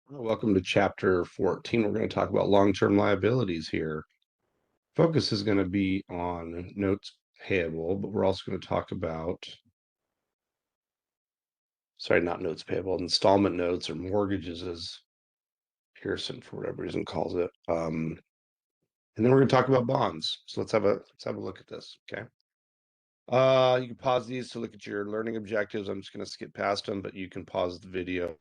Welcome to chapter 14. We're going to talk about long-term liabilities here. Focus is going to be on notes payable, but we're also going to talk about, sorry, not notes payable, installment notes or mortgages, as Pearson, for whatever reason, calls it. And then we're going to talk about bonds. So let's have a look at this. Okay. You can pause these to look at your learning objectives. I'm just going to skip past them, but you can pause the video.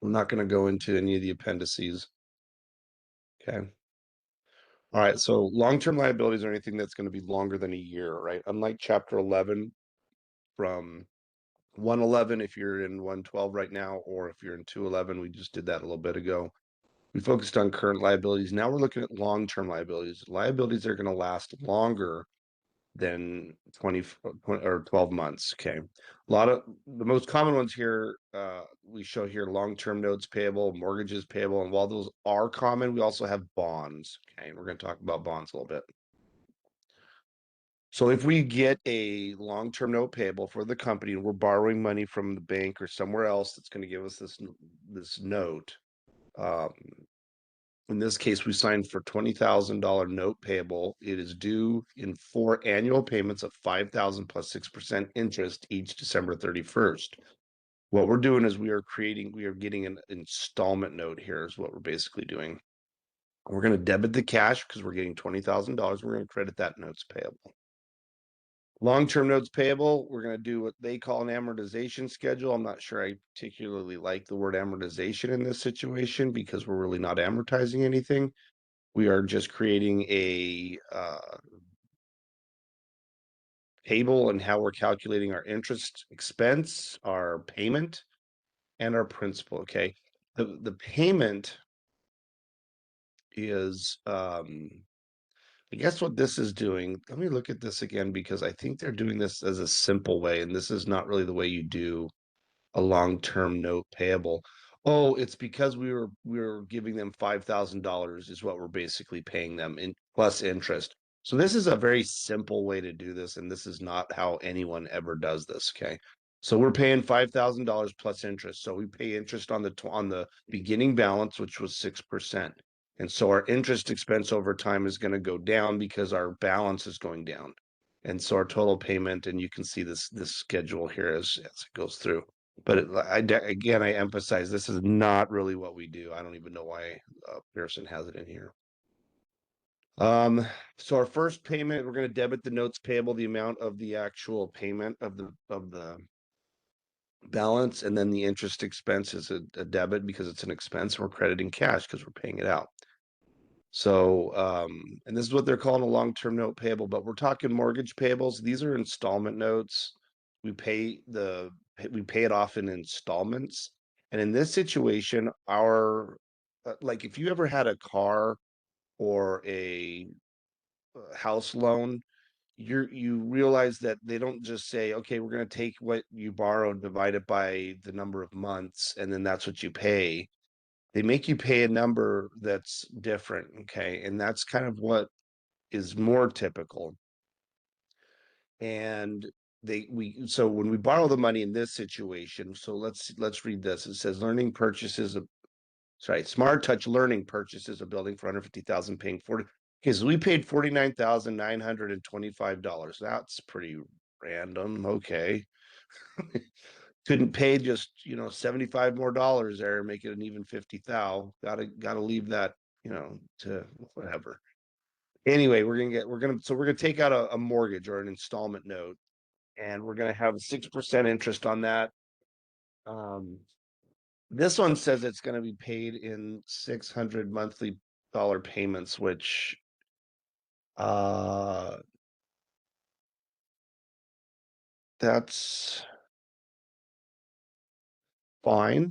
I'm not going to go into any of the appendices. Okay. All right, so long-term liabilities are anything that's going to be longer than a year, right? Unlike chapter 11 from 111, if you're in 112 right now, or if you're in 211, we just did that a little bit ago. We focused on current liabilities. Now we're looking at long-term liabilities. Liabilities are going to last longer than 20 or 12 months. Okay. A lot of the most common ones here, we show here long-term notes payable, mortgages payable. And while those are common, we also have bonds. Okay. And we're going to talk about bonds a little bit. So if we get a long-term note payable for the company and we're borrowing money from the bank or somewhere else that's going to give us this note, um, in this case, we signed for $20,000 note payable. It is due in 4 annual payments of $5,000 plus 6% interest each December 31st. What we're doing is we are getting an installment note here is what we're basically doing. We're going to debit the cash because we're getting $20,000. We're going to credit that notes payable. Long-term notes payable, we're going to do what they call an amortization schedule. I'm not sure I particularly like the word amortization in this situation because we're really not amortizing anything. We are just creating a table and how we're calculating our interest expense, our payment, and our principal. Okay. The payment is I guess what this is doing, let me look at this again because I think they're doing this as a simple way, and this is not really the way you do a long-term note payable. Oh, it's because we were giving them $5,000 is what we're basically paying them in plus interest. So this is a very simple way to do this, and this is not how anyone ever does this. Okay. So we're paying $5,000 plus interest. So we pay interest on the beginning balance, which was 6%. And so our interest expense over time is going to go down because our balance is going down. And so our total payment, and you can see this schedule here as it goes through. But again, I emphasize this is not really what we do. I don't even know why Pearson has it in here. So our first payment, we're going to debit the notes payable, the amount of the actual payment of the balance, and then the interest expense is a debit because it's an expense. And we're crediting cash because we're paying it out. So, and this is what they're calling a long-term note payable, but we're talking mortgage payables. These are installment notes. We pay it off in installments. And in this situation, our like if you ever had a car or a house loan, you realize that they don't just say, okay, we're going to take what you borrowed, divide it by the number of months, and then that's what you pay. They make you pay a number that's different. Okay. And that's kind of what is more typical. And so when we borrow the money in this situation, so let's read this. It says Smart Touch Learning purchases a building for 150,000, paying 40. Okay, so we paid $49,925. That's pretty random. Okay. Couldn't pay just 75 more dollars there, make it an even 50,000. Gotta leave that, to whatever. Anyway, we're gonna take out a mortgage or an installment note, and we're gonna have 6% interest on that. Um, this one says it's gonna be paid in 600 monthly dollar payments, which uh that's fine.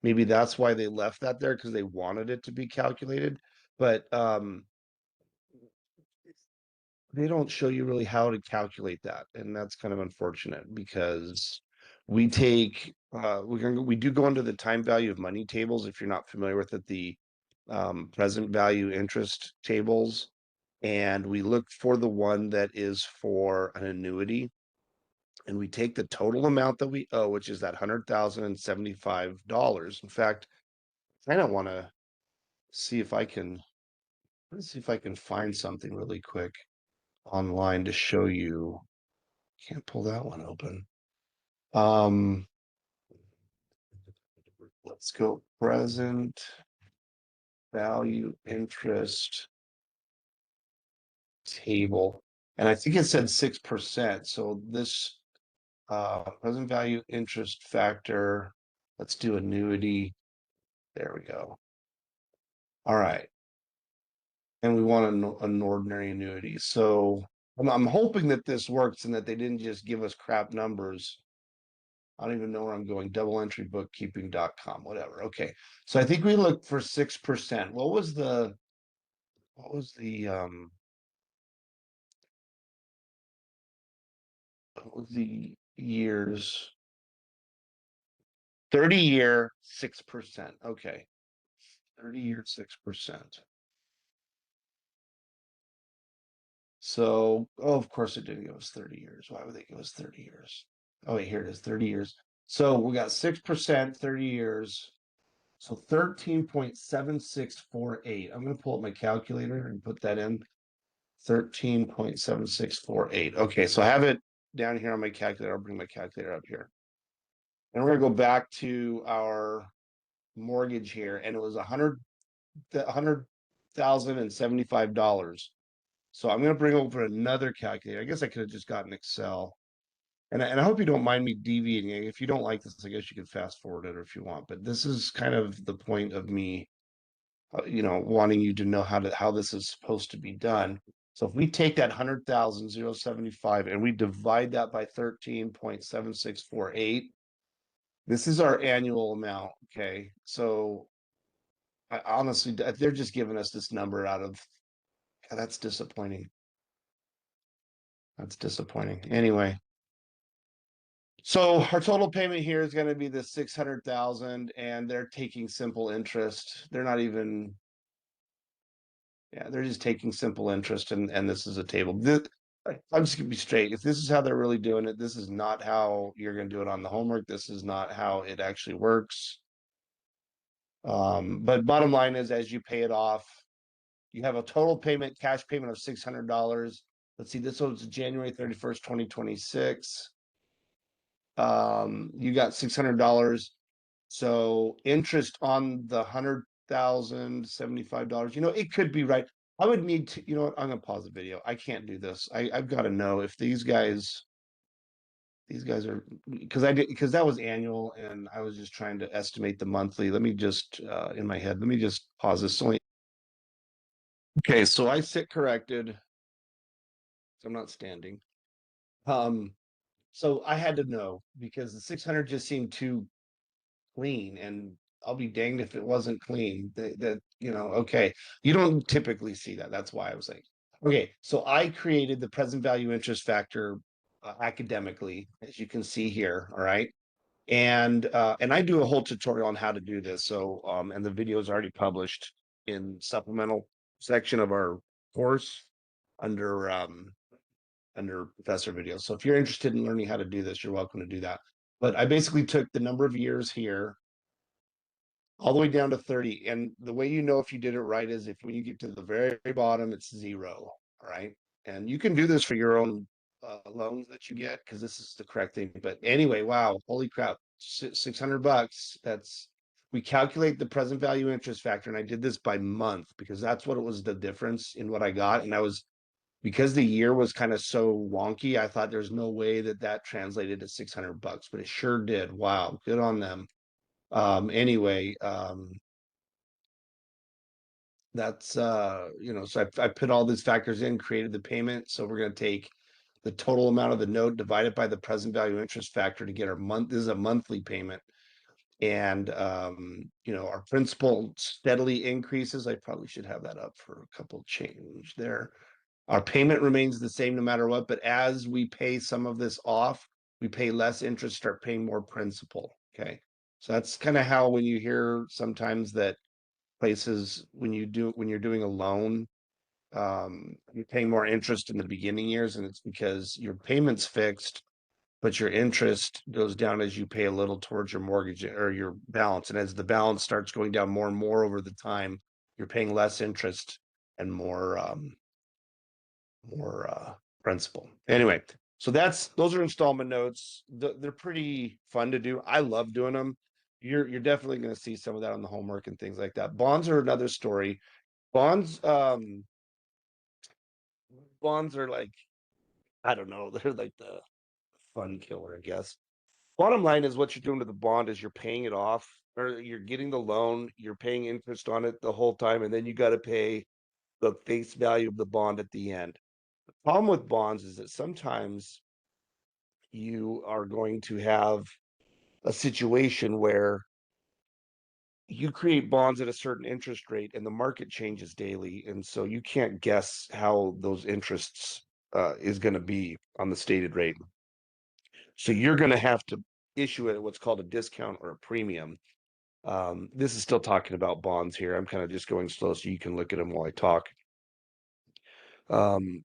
Maybe that's why they left that there because they wanted it to be calculated. But they don't show you really how to calculate that, and that's kind of unfortunate because we do go into the time value of money tables. If you're not familiar with it, the present value interest tables, and we look for the one that is for an annuity, and we take the total amount that we owe, which is that $100,075. In fact, I don't want to see if I can, let's see if I can find something really quick online to show you. Can't pull that one open. Um, let's go present value interest table. And I think it said 6%. So this present value interest factor, let's do annuity. There we go. All right. And we want an ordinary annuity. So I'm hoping that this works and that they didn't just give us crap numbers. I don't even know where I'm going. Double entry bookkeeping.com, whatever. Okay. So I think we looked for 6%. What was the years? 30-year 6%. Okay. 30-year 6%. So, oh, of course it didn't give us 30 years. Why would they give us 30 years? Oh, wait, here it is, 30 years. So we got 6%, 30 years. So 13.7648. I'm going to pull up my calculator and put that in. 13.7648. Okay, so I have it down here on my calculator. I'll bring my calculator up here. And we're going to go back to our mortgage here, and it was $100,075. So I'm going to bring over another calculator. I guess I could have just gotten Excel. And I hope you don't mind me deviating. If you don't like this, I guess you can fast forward it if you want. But this is kind of the point of me, wanting you to know how this is supposed to be done. So if we take that 100,075 and we divide that by 13.7648, this is our annual amount. Okay, so honestly, they're just giving us this number out of. God, that's disappointing. That's disappointing. Anyway, so our total payment here is going to be the 600,000, and they're taking simple interest. They're not even, yeah, they're just taking simple interest, and this is a table. I'm just gonna be straight. If this is how they're really doing it, this is not how you're going to do it on the homework. This is not how it actually works. But bottom line is, as you pay it off, you have a total payment, cash payment of $600. Let's see, this was January 31st, 2026. You got $600. So interest on the $100,075, it could be right. I would need to, you know what? I'm gonna pause the video. I can't do this. I've got to know if these guys are, because that was annual and I was just trying to estimate the monthly. Let me just in my head, let me just pause this. Okay, so I sit corrected. So I'm not standing. Um, so I had to know because the 600 just seemed too clean, and I'll be danged if it wasn't clean. Okay, you don't typically see that. That's why I was like, okay, so I created the present value interest factor academically, as you can see here. All right. And I do a whole tutorial on how to do this. So and the video is already published in supplemental section of our course under professor videos. So if you're interested in learning how to do this, you're welcome to do that. But I basically took the number of years here all the way down to 30. And the way you know if you did it right is if when you get to the very bottom, it's 0. All right. And you can do this for your own loans that you get because this is the correct thing. But anyway, wow, holy crap, $600. We calculate the present value interest factor. And I did this by month because that's what it was, the difference in what I got. And because the year was kind of so wonky, I thought there's no way that translated to $600, but it sure did. Wow, good on them. Anyway, that's so I put all these factors in, created the payment. So we're going to take the total amount of the note, divide it by the present value interest factor to get our month. This is a monthly payment. And our principal steadily increases. I probably should have that up for a couple change there. Our payment remains the same no matter what, but as we pay some of this off, we pay less interest, start paying more principal. Okay. So that's kind of how, when you hear sometimes that places, when you're doing a loan, you're paying more interest in the beginning years, and it's because your payment's fixed, but your interest goes down as you pay a little towards your mortgage or your balance. And as the balance starts going down more and more over the time, you're paying less interest and more principal. Anyway, so those are installment notes. They're pretty fun to do. I love doing them. You're definitely going to see some of that on the homework and things like that. Bonds are another story. Bonds, bonds are like, I don't know, they're like the fun killer, I guess. Bottom line is what you're doing to the bond is you're paying it off, or you're getting the loan, you're paying interest on it the whole time, and then you got to pay the face value of the bond at the end. The problem with bonds is that sometimes you are going to have a situation where you create bonds at a certain interest rate and the market changes daily. And so you can't guess how those interests is going to be on the stated rate. So you're going to have to issue it at what's called a discount or a premium. This is still talking about bonds here. I'm kind of just going slow so you can look at them while I talk. Um,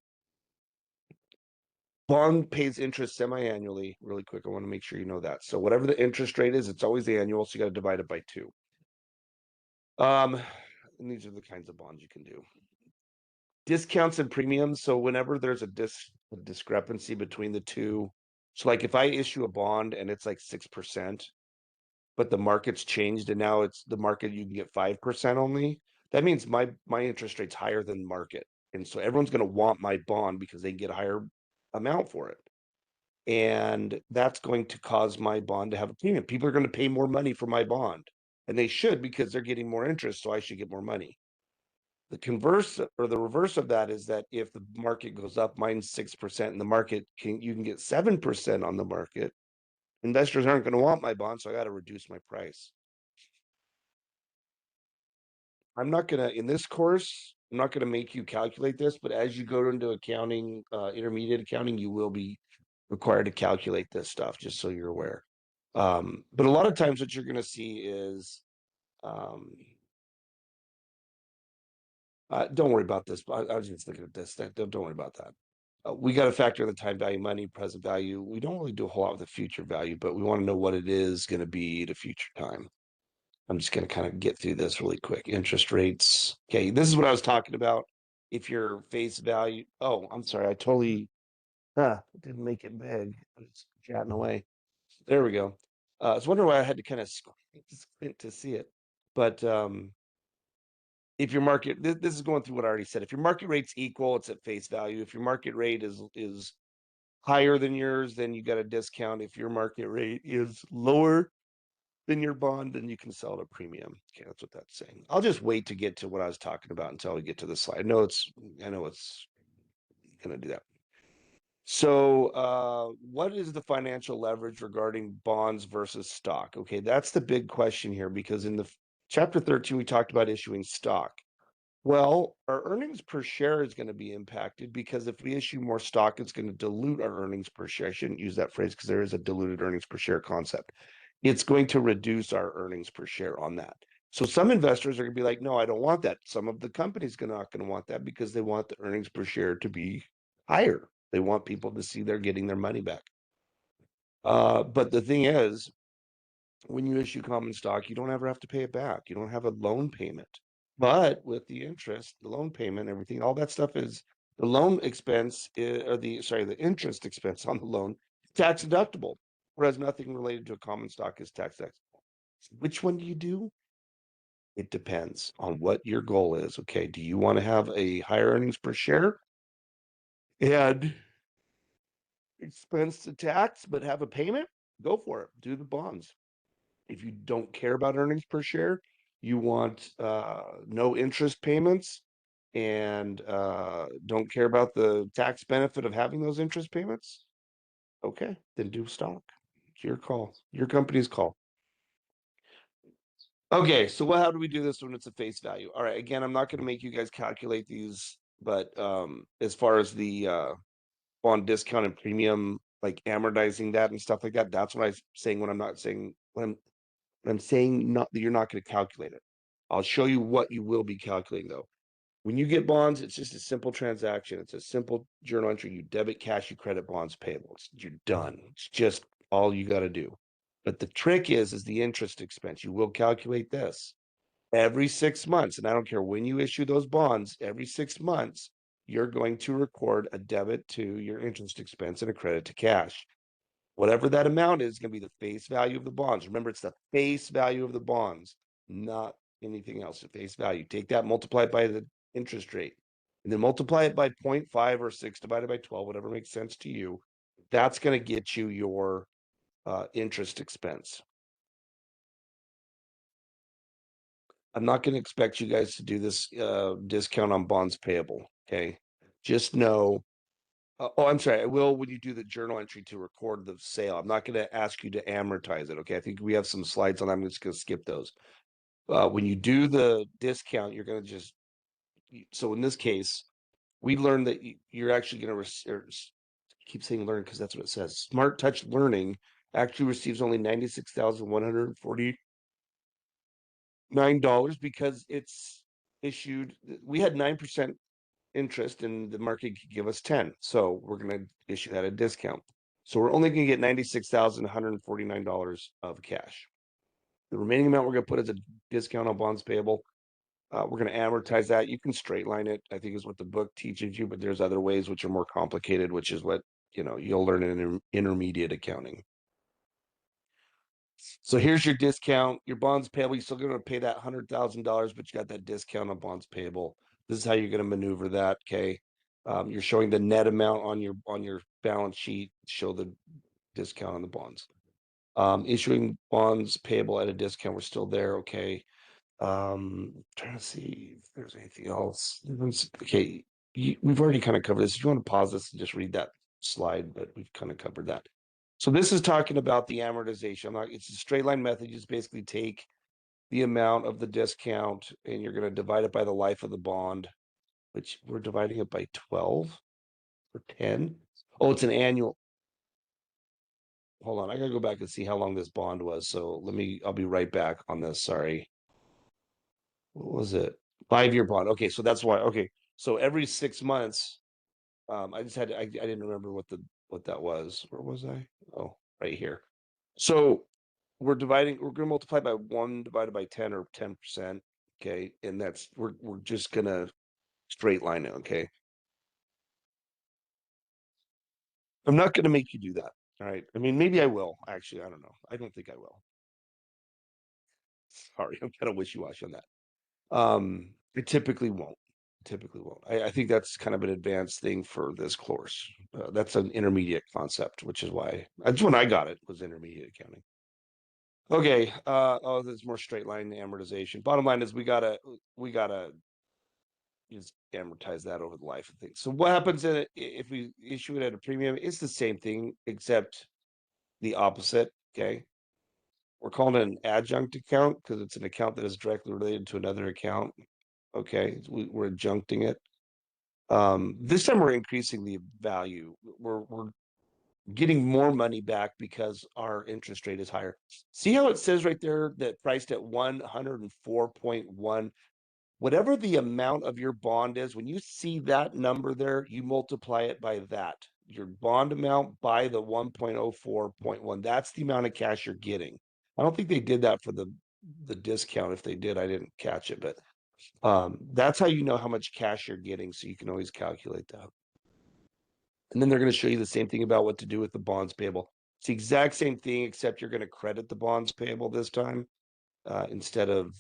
Bond pays interest semi-annually. Really quick, I want to make sure you know that. So whatever the interest rate is, it's always annual. So you got to divide it by 2. And these are the kinds of bonds you can do. Discounts and premiums. So whenever there's a discrepancy between the two, so like if I issue a bond and it's like 6%, but the market's changed and now it's the market you can get 5% only, that means my interest rate's higher than market. And so everyone's going to want my bond because they can get a higher amount for it. And that's going to cause my bond to have a premium. People are going to pay more money for my bond, and they should because they're getting more interest, so I should get more money. The converse or the reverse of that is that if the market goes up, mine's 6%, and the market you can get 7% on the market. Investors aren't going to want my bond, so I got to reduce my price. I'm not going to, in this course, I'm not going to make you calculate this, but as you go into accounting, intermediate accounting, you will be required to calculate this stuff, just so you're aware. But a lot of times what you're going to see is, um, don't worry about this. I was just looking at this. Don't worry about that. We got to factor in the time value, money, present value. We don't really do a whole lot with the future value, but we want to know what it is going to be at a future time. I'm just going to kind of get through this really quick. Interest rates. Okay, this is what I was talking about. If your face value, oh, I'm sorry, I totally didn't make it big. I was chatting away. There we go. I was wondering why I had to kind of squint to see it. But if your market, this is going through what I already said. If your market rate's equal, it's at face value. If your market rate is higher than yours, then you got a discount. If your market rate is lower than your bond, then you can sell at a premium. Okay, that's what that's saying. I'll just wait to get to what I was talking about until we get to the slide. I know it's gonna do that. So what is the financial leverage regarding bonds versus stock? Okay, that's the big question here because in the chapter 13, we talked about issuing stock. Well, our earnings per share is going to be impacted because if we issue more stock, it's going to dilute our earnings per share. I shouldn't use that phrase because there is a diluted earnings per share concept. It's going to reduce our earnings per share on that. So some investors are going to be like, no, I don't want that. Some of the companies are not going to want that because they want the earnings per share to be higher. They want people to see they're getting their money back. But the thing is, when you issue common stock, you don't ever have to pay it back. You don't have a loan payment. But with the interest, the loan payment, everything, all that stuff is the loan expense or the interest expense on the loan tax deductible, whereas nothing related to a common stock is tax deductible. Which one do you do? It depends on what your goal is. Okay, do you want to have a higher earnings per share and expense to tax, but have a payment? Go for it. Do the bonds. If you don't care about earnings per share, you want no interest payments and don't care about the tax benefit of having those interest payments, okay, then do stock. It's your call, your company's call. Okay, so how do we do this when it's a face value? All right, again, I'm not going to make you guys calculate these, but as far as the bond discount and premium, like amortizing that and stuff like that, that's what I'm saying when I'm not saying when I'm saying not that you're not going to calculate it. I'll show you what you will be calculating though. When you get bonds, it's just a simple transaction. It's a simple journal entry. You debit cash, you credit bonds payable. You're done. It's just all you got to do. But the trick is the interest expense. You will calculate this every 6 months. And I don't care when you issue those bonds, every 6 months, you're going to record a debit to your interest expense and a credit to cash. Whatever that amount is going to be the face value of the bonds. Remember, it's the face value of the bonds, not anything else. The face value. Take that, multiply it by the interest rate, and then multiply it by 0.5 or 6 divided by 12, whatever makes sense to you. That's going to get you your interest expense. I'm not going to expect you guys to do this discount on bonds payable. Okay. Just know. Oh, I'm sorry. I will when you do the journal entry to record the sale. I'm not going to ask you to amortize it. Okay. I think we have some slides on that. I'm just going to skip those. When you do the discount, you're going to just, so in this case, we learned that you're actually going to keep saying learn because that's what it says. Smart Touch Learning actually receives only $96,149 because it's issued. We had 9% interest and the market could give us 10. So we're going to issue that a discount. So we're only going to get $96,149 of cash. The remaining amount we're going to put as a discount on bonds payable. We're going to amortize that. You can straight line it, I think is what the book teaches you, but there's other ways which are more complicated, which is what you'll learn in intermediate accounting. So here's your discount. Your bonds payable, you're still going to pay that $100,000, but you got that discount on bonds payable. This is how you're going to maneuver that. Okay. You're showing the net amount on your balance sheet, show the discount on the bonds. Issuing bonds payable at a discount, we're still there. Okay. Trying to see if there's anything else. Okay. We've already kind of covered this. If you want to pause this and just read that slide, but we've kind of covered that. So this is talking about the amortization. It's a straight line method. You just basically take the amount of the discount and you're going to divide it by the life of the bond, which we're dividing it by 12 or 10. Oh, it's an annual. Hold on. I got to go back and see how long this bond was. So I'll be right back on this. Sorry. What was it? 5-year bond. Okay. So that's why. Okay. So every 6 months, I just I didn't remember what that was. Where was I? Oh, right here. So we're going to multiply by 1 divided by 10 or 10%. Okay. And we're just going to straight line it. Okay. I'm not going to make you do that. All right. I mean, maybe I will. Actually, I don't know. I don't think I will. Sorry. I'm kind of wishy-washy on that. I typically won't. I think that's kind of an advanced thing for this course. That's an intermediate concept, which is why that's when I got it was intermediate accounting. Okay. Oh, there's more straight line amortization. Bottom line is we gotta just amortize that over the life of things. So what happens if we issue it at a premium? It's the same thing except the opposite. Okay. We're calling it an adjunct account because it's an account that is directly related to another account. Okay. We're adjuncting it. This time we're increasing the value. We're getting more money back because our interest rate is higher. See how it says right there that priced at 104.1. Whatever the amount of your bond is, when you see that number there, you multiply it by that. Your bond amount by the 1.04.1. That's the amount of cash you're getting. I don't think they did that for the discount. If they did, I didn't catch it, but that's how you know how much cash you're getting. So you can always calculate that. And then they're going to show you the same thing about what to do with the bonds payable. It's the exact same thing, except you're going to credit the bonds payable this time instead of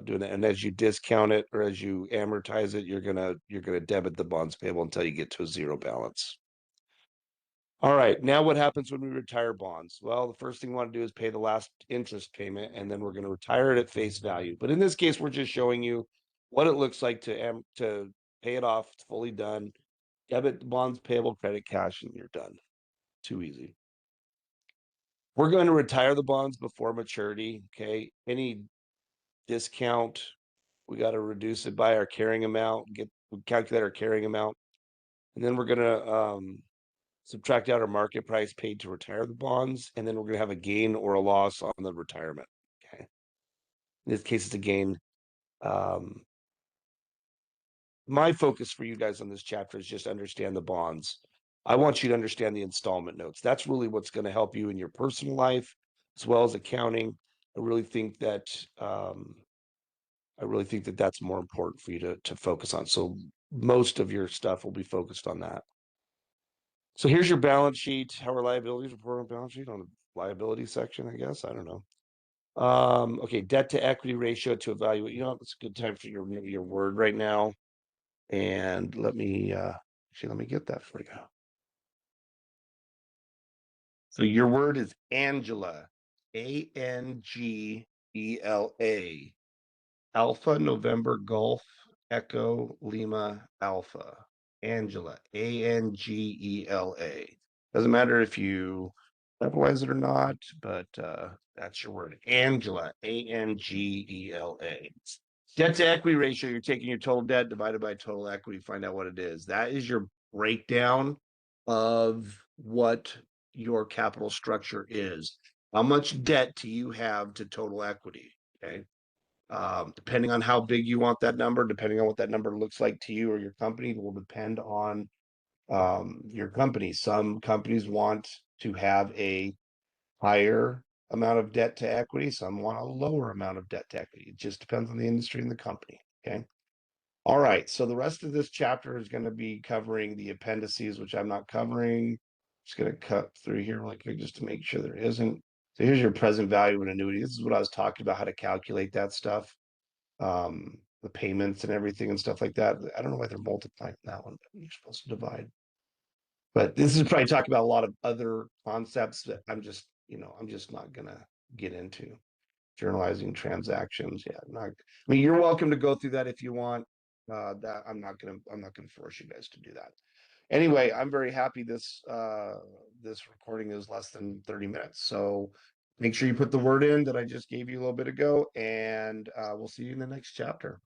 doing that. And as you discount it or as you amortize it, you're gonna debit the bonds payable until you get to a zero balance. All right, now what happens when we retire bonds? Well, the first thing we want to do is pay the last interest payment, and then we're going to retire it at face value. But in this case, we're just showing you what it looks like to pay it off. It's fully done. Debit the bonds payable, credit cash, and you're done. Too easy. We're going to retire the bonds before maturity. Okay. Any discount, we got to reduce it by our carrying amount, calculate our carrying amount. And then we're going to subtract out our market price paid to retire the bonds. And then we're going to have a gain or a loss on the retirement. Okay. In this case, it's a gain. my focus for you guys on this chapter is just understand the bonds. I want you to understand the installment notes. That's really what's going to help you in your personal life as well as accounting. I really think that that's more important for you to focus on. So most of your stuff will be focused on that. So here's your balance sheet. How are liabilities reported on balance sheet on the liability section? I guess I don't know. Okay, debt to equity ratio to evaluate. It's a good time for your word right now. And let me get that for you. So your word is Angela, Angela. Alpha November Golf Echo Lima Alpha. Angela, Angela. Doesn't matter if you capitalize it or not, but that's your word. Angela, Angela. Debt to equity ratio, you're taking your total debt divided by total equity, find out what it is. That is your breakdown of what your capital structure is. How much debt do you have to total equity? Okay. Depending on how big you want that number, depending on what that number looks like to you or your company, will depend on your company. Some companies want to have a higher amount of debt to equity. Some want a lower amount of debt to equity. It just depends on the industry and the company. Okay. All right. So the rest of this chapter is going to be covering the appendices, which I'm not covering. Just going to cut through here really quick just to make sure there isn't. So here's your present value and annuity. This is what I was talking about, how to calculate that stuff, the payments and everything and stuff like that. I don't know why they're multiplying that one, but you're supposed to divide. But this is probably talking about a lot of other concepts that I'm just not gonna get into. Journalizing transactions. Yeah, not. I mean, you're welcome to go through that if you want. That I'm not gonna force you guys to do that. Anyway, I'm very happy this recording is less than 30 minutes. So make sure you put the word in that I just gave you a little bit ago, and we'll see you in the next chapter.